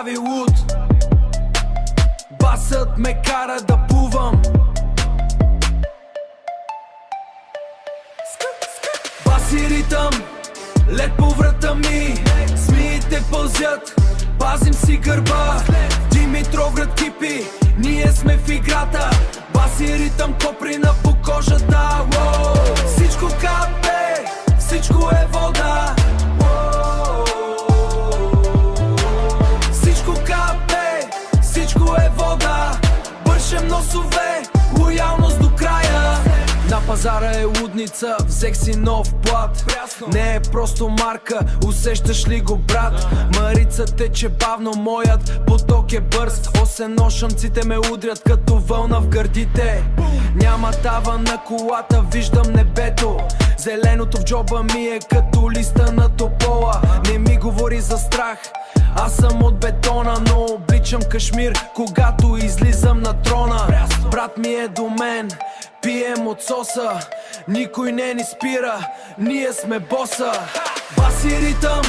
прави луд. Басът ме кара да плувам. Бас и ритъм, лед по врата ми. Змиите пълзят, пазим си гърба. Димитровград кипи, ние сме в играта. Бас и ритъм, коприна по кожата. Воу. Всичко капе, всичко е вода. Всичко капе, всичко е вода. Бършем носове, лоялност до края. На пазара е лудница, взех си нов плат. Не е просто марка, усещаш ли го, брат? Марица тече бавно, моят поток е бърз. Осено шъмците ме удрят като вълна в гърдите. Няма тава на колата, виждам небето. Зеленото в джоба ми е като листа на топола. Не ми говори за страх, аз съм от бетона, но обличам кашмир, когато излизам на трона. Брат ми е до мен, пием от соса. Никой не ни спира, ние сме боса. Бас и ритъм,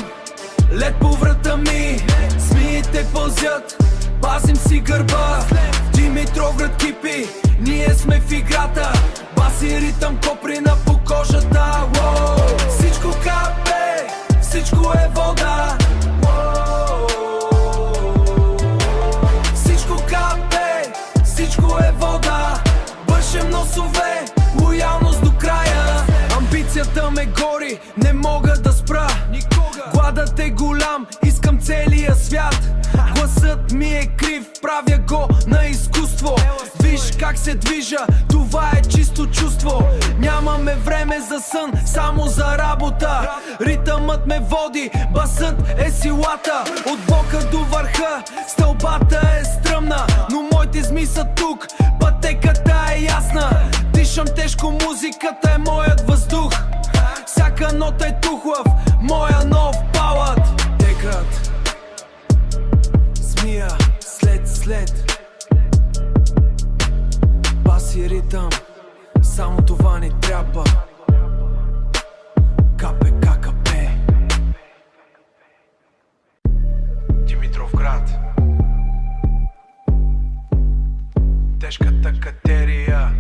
лед по врата ми. Змиите пълзят, пазим си гърба. Димитровград кипи, ние сме в играта. Бас и ритъм, коприна по кожата. Воу. Всичко капе, всичко е вода. Всичко капе, всичко е вода. Бършем носове, лоялност до края. Амбицията ме гори, не мога да спра. Гладът е голям, искам целия свят. Гласът ми е крив, правя го на изкуство. Виж как се движа, това е чисто чувство. Нямаме време за сън, само за работа. Ритъмът ме води, басът е силата. От бока до върха, стълбата е стръмна. Но моите зми са тук, пътеката е ясна. Дишам тежко, музиката е моят въздух. Всяка нота е тухлав, моя нов палат. Текат змия след бас и ритъм, само това ни трябва. Капе, ККП. Димитровград, тежката катерия.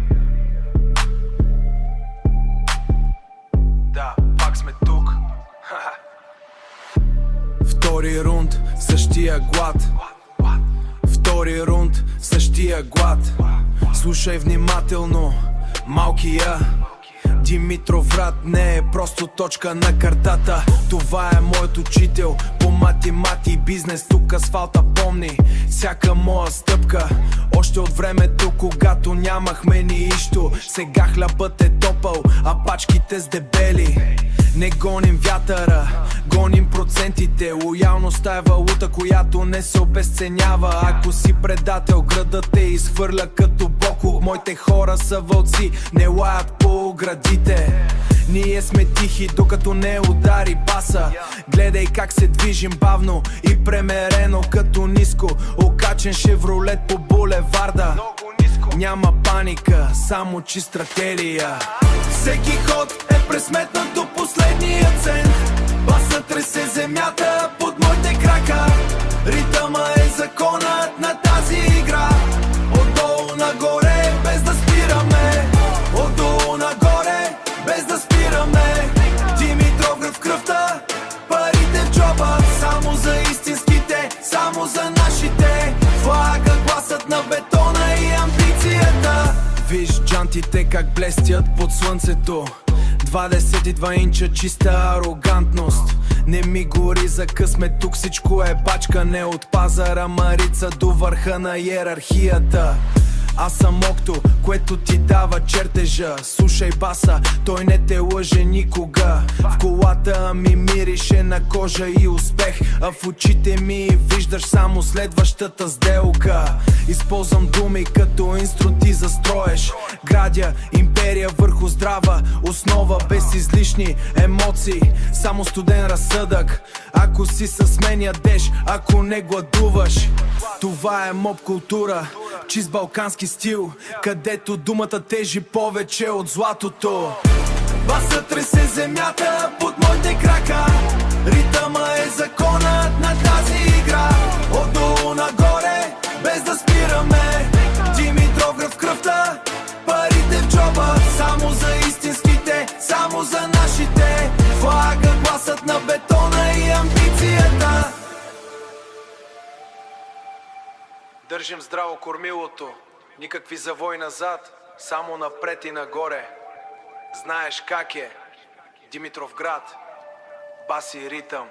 Да, пак сме тук. Втори рунд, същия глад. Втори рунд, същия глад. Слушай внимателно, малкия. Димитровград не е просто точка на картата. Това е моят учител по математи и бизнес. Тук асфалта помни всяка моя стъпка. Още от времето, когато нямахме нищо. Сега хлябът е топъл, а пачките с дебели. Не гоним вятъра, гоним процентите. Лоялността е валута, която не се обесценява. Ако си предател, градът те изхвърля като боклук. Моите хора са вълци, не лаят по градите. Ние сме тихи, докато не удари баса. Гледай как се движим бавно и премерено, като ниско окачен шевролет по булеварда. Няма паника, само чист стратегия. Всеки ход е пресметнат до последния цент. Басът тресе земята под моите крака. Ритъма е законът на тази игра. Отдолу нагоре, без да спираме. Отдолу нагоре, без да спираме. Димитровград в кръвта, парите в джоба. Само за истинските, само за нашите. Флага, гласът на бетона и амбицията. Виж джантите как блестят под слънцето. 22 инча чиста арогантност. Не ми гори за късмет, тук всичко е бачкане. От пазара Марица до върха на иерархията. Аз съм окто, което ти дава чертежа. Слушай баса, той не те лъже никога. В колата ми мирише на кожа и успех, а в очите ми виждаш само следващата сделка. Използвам думи като инструменти за строеж. Градя империя върху здрава основа, без излишни емоции, само студен разсъдък. Ако си с мен ядеш, ако не гладуваш. Това е моп култура, чист балкански стил, където думата тежи повече от златото. Басът тресе земята под моите крака. Ритъма е законът на тази игра. Отдолу Държим здраво кормилото, никакви завой назад, само напред и нагоре. Знаеш как е, Димитровград, бас и ритъм.